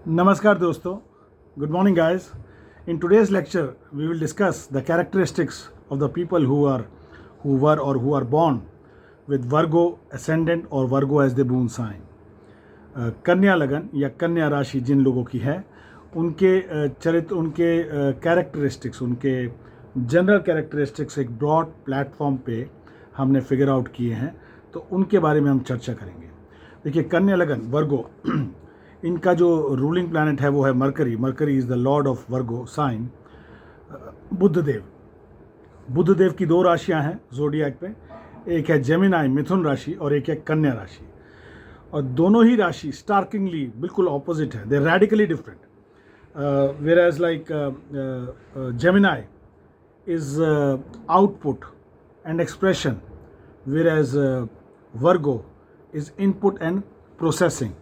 Namaskar dosto. Good morning guys. In today's lecture we will discuss the characteristics of the people who are born with Virgo ascendant or Virgo as the moon sign. कन्या लगन या कन्या राशि जिन लोगों की है उनके चरित्र, उनके कैरेक्टरिस्टिक्स, उनके जनरल कैरेक्टरिस्टिक्स एक ब्रॉड प्लेटफॉर्म पे हमने फिगर आउट किए हैं, तो उनके बारे में हम चर्चा करेंगे। देखिए, कन्या लगन वर्गो इनका जो रूलिंग प्लैनेट है वो है Mercury. Mercury is the lord of Virgo sign. Budhdev की दो राशियां हैं जोडियाक पे, एक है जेमिनाई मिथुन राशि और एक है कन्या राशि, और दोनों ही राशि स्टार्किंगली बिल्कुल ऑपोजिट है। They radically different. Whereas like Gemini is output and expression, whereas Virgo is input and processing.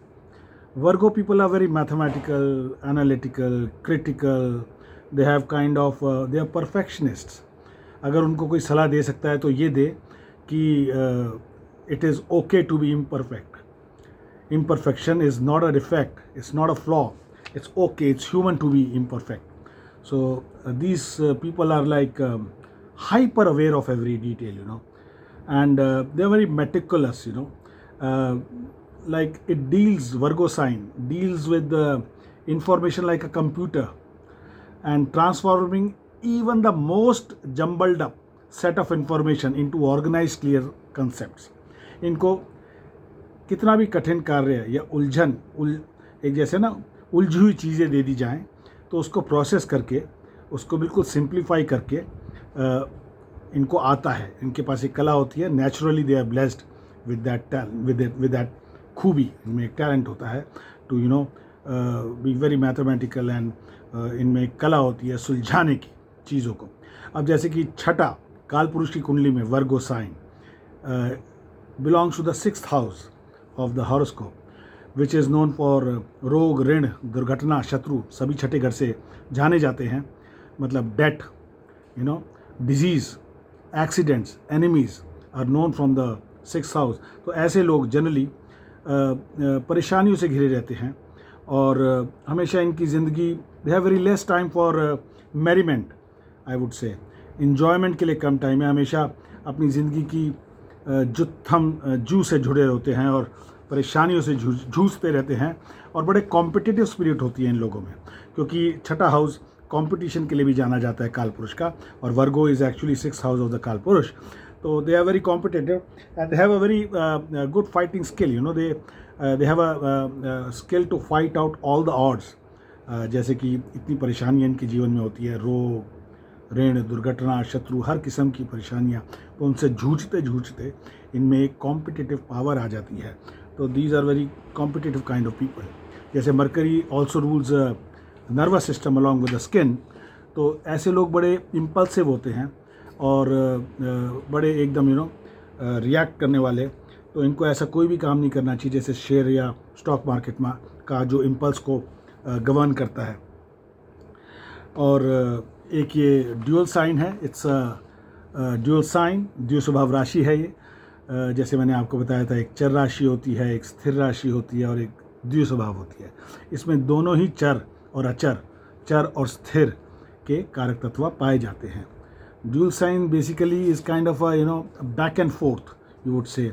Virgo people are very mathematical, analytical, critical. They have kind of they are perfectionists. अगर उनको कोई सलाह दे सकता है तो ये दे कि it is okay to be imperfect. Imperfection is not a defect, it's not a flaw. It's okay, it's human to be imperfect. So these people are like hyper aware of every detail, and they are very meticulous, like it deals, Virgo sign deals with the information like a computer and transforming even the most jumbled up set of information into organized clear concepts. इनको कितना भी कठिन कार्य या एक जैसे ना उलझी हुई चीज़ें दे दी जाएं तो उसको प्रोसेस करके उसको बिल्कुल सिंप्लीफाई करके इनको आता है। इनके पास एक कला होती है। Naturally they are blessed with that खूबी, इनमें एक टैलेंट होता है to be very mathematical and इनमें एक कला होती है सुलझाने की चीज़ों को। अब जैसे कि छठा काल पुरुष की कुंडली में Virgo sign belongs to the 6th house of the horoscope, which is known for रोग, ऋण, दुर्घटना, शत्रु सभी छठे घर से जाने जाते हैं। मतलब death, diseases, accidents, enemies are known from the 6th house. तो ऐसे लोग जनरली परेशानियों से घिरे रहते हैं और हमेशा इनकी ज़िंदगी, they have very less time for merriment, I would say enjoyment के लिए कम टाइम है। हमेशा अपनी ज़िंदगी की जू से जुड़े होते हैं और परेशानियों से जूझते रहते हैं, और बड़े कॉम्पिटिटिव स्पिरिट होती है इन लोगों में, क्योंकि छठा हाउस कंपटीशन के लिए भी जाना जाता है काल पुरुष का, और Virgo is actually 6th house of the काल पुरुष। So they are very competitive and they have a very good fighting skill. They have a skill to fight out all the odds. जैसे कि इतनी परेशानियाँ इनके जीवन में होती है, रोग, ऋण, दुर्घटना, शत्रु, हर किस्म की परेशानियाँ, तो उनसे जूझते इनमें एक कॉम्पिटिटिव पावर आ जाती है। तो these are very competitive kind of people. जैसे Mercury also rules nervous system along with the skin, तो ऐसे लोग बड़े इम्पल्सिव होते हैं और बड़े एकदम रिएक्ट करने वाले। तो इनको ऐसा कोई भी काम नहीं करना चाहिए जैसे शेयर या स्टॉक मार्केट में का जो इम्पल्स को गवर्न करता है। और एक ये ड्यूअल साइन है, इट्स ड्यूअल साइन, द्विस्वभाव राशि है ये। जैसे मैंने आपको बताया था, एक चर राशि होती है, एक स्थिर राशि होती है और एक द्विस्वभाव होती है। इसमें दोनों ही चर और अचर, चर और स्थिर के कारक तत्व पाए जाते हैं। Dual sign basically is kind of a back and forth, you would say.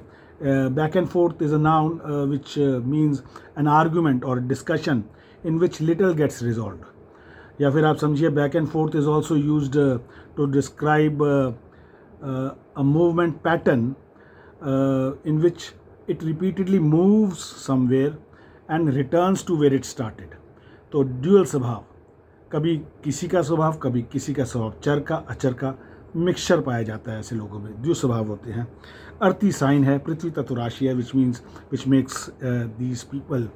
Back and forth is a noun which means an argument or discussion in which little gets resolved. या फिर आप समझिए back and forth is also used to describe a movement pattern in which it repeatedly moves somewhere and returns to where it started. तो dual स्वभाव, कभी किसी का स्वभाव कभी किसी का स्वभाव, चर का अचर का मिक्सचर पाया जाता है ऐसे लोगों में, जो स्वभाव होते हैं। अर्थी साइन है, पृथ्वी तत्व राशि है, which makes these people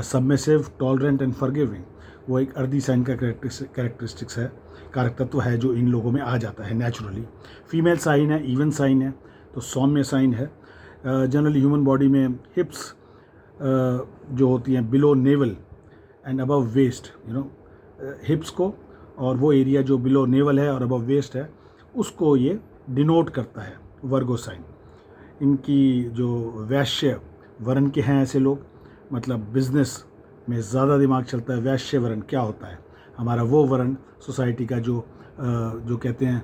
submissive, tolerant and forgiving. वो एक अर्धी साइन का कैरेक्टरिस्टिक्स है, कारक तत्व है जो इन लोगों में आ जाता है नेचुरली। फीमेल साइन है, इवन साइन है, तो सौम्य साइन है। जनरली ह्यूमन बॉडी में हिप्स जो होती हैं below navel and above waist, hips को, और वो एरिया जो बिलो नेवल है और अबव वेस्ट है, उसको ये डिनोट करता है वर्गो साइन। इनकी जो वैश्य वर्ण के हैं ऐसे लोग, मतलब बिजनेस में ज़्यादा दिमाग चलता है। वैश्य वर्ण क्या होता है? हमारा वो वर्ण सोसाइटी का जो कहते हैं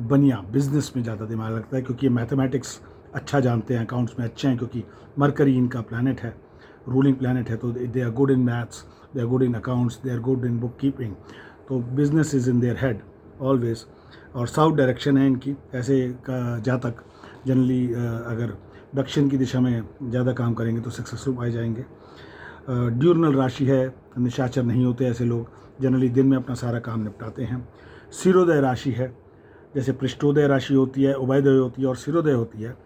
बनिया, बिजनेस में ज़्यादा दिमाग लगता है, क्योंकि ये मैथमेटिक्स अच्छा जानते हैं, अकाउंट्स में अच्छे हैं, क्योंकि मरकरी इनका प्लैनेट है, रूलिंग प्लैनेट है। तो they are good in maths, they are good in accounts, they are good in bookkeeping. तो business is in their head always. और साउथ डायरेक्शन है इनकी, ऐसे का जातक जनरली अगर दक्षिण की दिशा में ज़्यादा काम करेंगे तो सक्सेसफुल पाए जाएंगे। ड्यूरनल राशि है, निशाचर नहीं होते ऐसे लोग, जनरली दिन में अपना सारा काम निपटाते हैं। सिरोदय राशि है, जैसे पृष्ठोदय राशि होती है, उभयोदय होती है और सिरोदय होती है।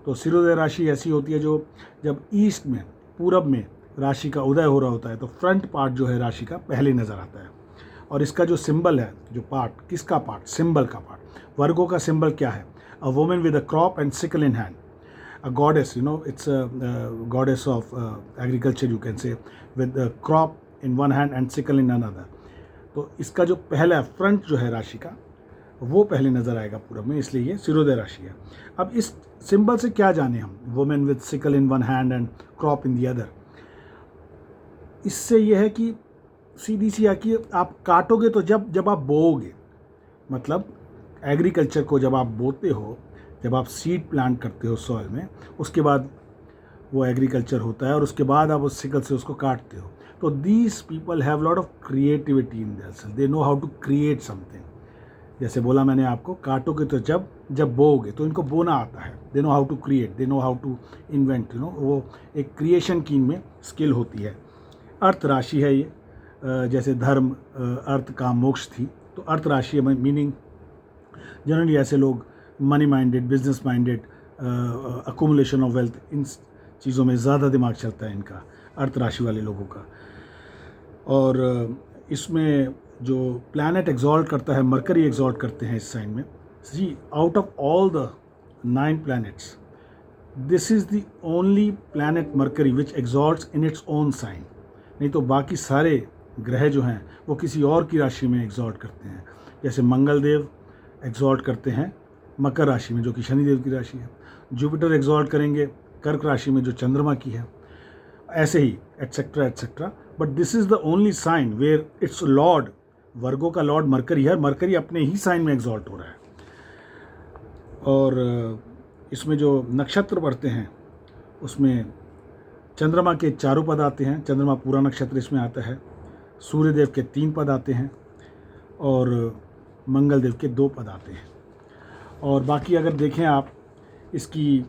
तो सिरोदय राशि ऐसी होती है जो जब ईस्ट में, पूरब में राशि का उदय हो रहा होता है तो फ्रंट पार्ट जो है राशि का पहले नज़र आता है। और इसका जो सिंबल है, जो पार्ट, किसका पार्ट? सिंबल का पार्ट। वर्गों का सिंबल क्या है? A women with a crop and sickle in hand, a goddess, it's a goddess of agriculture, you can say, with a crop in one hand and sickle in another. तो इसका जो पहला front जो है राशि का, वो पहले नज़र आएगा पूरब में, इसलिए ये सिरोदय राशि है। अब इस सिंबल से क्या जाने हम? Women with sickle in one hand and crop in the other. इससे यह है कि सीधी सी आकी, आप काटोगे तो जब आप बोओगे, मतलब एग्रीकल्चर को जब आप बोते हो, जब आप सीड प्लांट करते हो सॉइल में, उसके बाद वो एग्रीकल्चर होता है और उसके बाद आप उस सिकल से उसको काटते हो। तो these people have lot of creativity in their self, they know how to create something. जैसे बोला मैंने आपको, काटोगे तो जब बोओगे तो इनको बोना आता है। They know how to create, they know how to invent, वो एक क्रिएशन की इनमें स्किल होती है। अर्थ राशि है ये, जैसे धर्म, अर्थ, काम, मोक्ष थी, तो अर्थ राशि है। मीनिंग जनरली ऐसे लोग money minded, business minded, accumulation of wealth, इन चीज़ों में ज़्यादा दिमाग चलता है इनका, अर्थ राशि वाले लोगों का। और इसमें जो प्लैनेट एग्जॉल्ट करता है, मरकरी एग्जॉल्ट करते हैं इस साइन में। See, out of all the 9 planets, this is the only planet Mercury which exalts in its own sign. नहीं तो बाकी सारे ग्रह जो हैं वो किसी और की राशि में एग्जॉल्ट करते हैं। जैसे मंगल देव एग्जॉल्ट करते हैं मकर राशि में, जो कि शनिदेव की राशि है। जुपिटर एग्जॉल्ट करेंगे कर्क राशि में, जो चंद्रमा की है। ऐसे ही etcetera etcetera. But this is the only sign where its lord, वर्गों का लॉर्ड मरकरी है, मरकरी अपने ही साइन में एग्जॉल्ट हो रहा है। और इसमें जो नक्षत्र पढ़ते हैं उसमें चंद्रमा के 4 पद आते हैं, चंद्रमा पूरा नक्षत्र इसमें आता है। सूर्यदेव के 3 पद आते हैं और मंगल देव के 2 पद आते हैं। और बाकी अगर देखें आप इसकी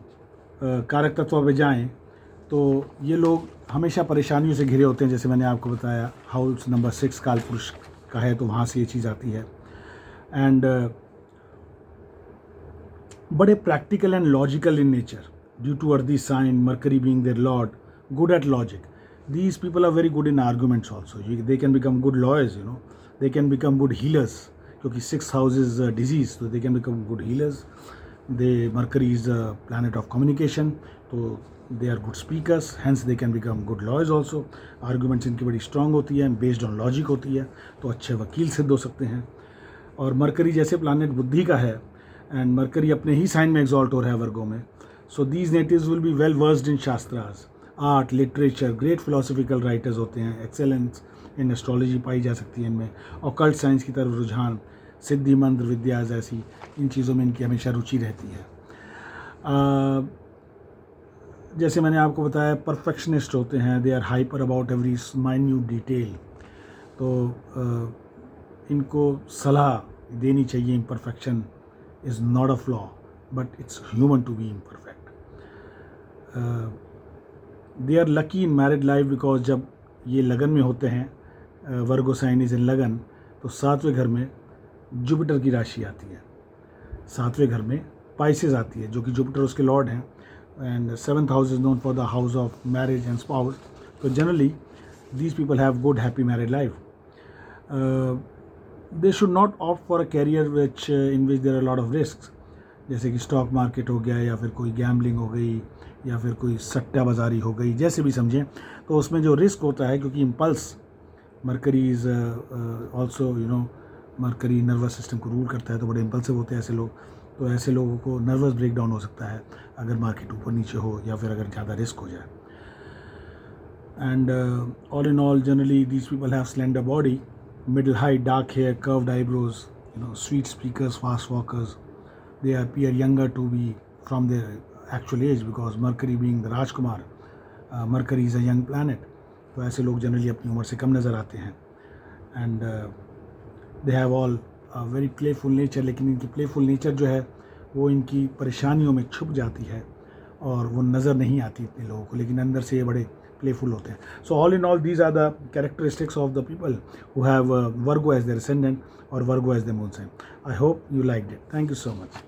कारक तत्व पे जाएँ तो ये लोग हमेशा परेशानियों से घिरे होते हैं। जैसे मैंने आपको बताया, हाउस नंबर 6 काल पुरुष का है, तो वहाँ से ये चीज़ आती है। एंड बड़े practical and logical in nature, due to earthy sign, Mercury being their lord, good at logic. These people are very good in arguments also. They can become good lawyers, They can become good healers. क्योंकि 6th house is disease, so they can become good healers. Mercury is a planet of communication, so they are good speakers. Hence they can become good lawyers also. Arguments इनकी बड़ी strong होती है, based on logic होती है, तो अच्छे वकील सिद्ध हो सकते हैं। और मरकरी जैसे प्लानट बुद्धि का है, एंड मरकरी अपने ही साइन में एग्जॉल्ट हो रहा है वर्गों में। So these natives will be well versed in shastras, art, literature, great philosophical writers होते हैं। एक्सेलेंस इन एस्ट्रोलॉजी पाई जा सकती है इनमें। और कल्ट साइंस की तरफ रुझान, सिद्धि, मंत्र विद्या जैसी इन चीज़ों में इनकी हमेशा रुचि रहती है। जैसे मैंने आपको बताया, परफेक्शनिस्ट होते हैं, they are hyper about every minute detail. तो इनको सलाह देनी चाहिए, imperfection is not a flaw but it's human to be imperfect. They are lucky in married life because जब ये लगन में होते हैं, वर्गो साइन इज इन लगन, तो 7वें घर में जुपिटर की राशि आती है। 7वें घर में पाइसेस आती है, जो कि जुपिटर उसके लॉर्ड हैं। And 7th house is known for the house of marriage and spouse. तो generally these people have good happy married life. They should not opt for a career which in which there are a lot of risks, जैसे कि stock market हो गया, या फिर कोई gambling हो गई, या फिर कोई सट्टा बाजारी हो गई, जैसे भी समझें। तो उसमें जो रिस्क होता है, क्योंकि impulse, mercury is also mercury nervous system को रूल करता है, तो बड़े इम्पल्सिव होते हैं ऐसे लोग। तो ऐसे लोगों को नर्वस ब्रेकडाउन हो सकता है अगर मार्केट ऊपर नीचे हो, या फिर अगर ज़्यादा रिस्क हो जाए। And all in all, generally these people have slender body, middle height, dark hair, curved eyebrows, sweet speakers, fast walkers. They appear younger to be from their actual age, because Mercury being the Rajkumar, Mercury is a young planet. तो ऐसे लोग generally अपनी उम्र से कम नज़र आते हैं. And they have all very playful nature, लेकिन इनकी प्लेफुल नेचर जो है वो इनकी परेशानियों में छुप जाती है और वो नज़र नहीं आती इतने लोगों को, लेकिन अंदर से ये बड़े प्लेफुल होते हैं. So all in all these are the characteristics of the people who have Virgo as their ascendant or Virgo as their moon sign. I hope you liked it. Thank you so much.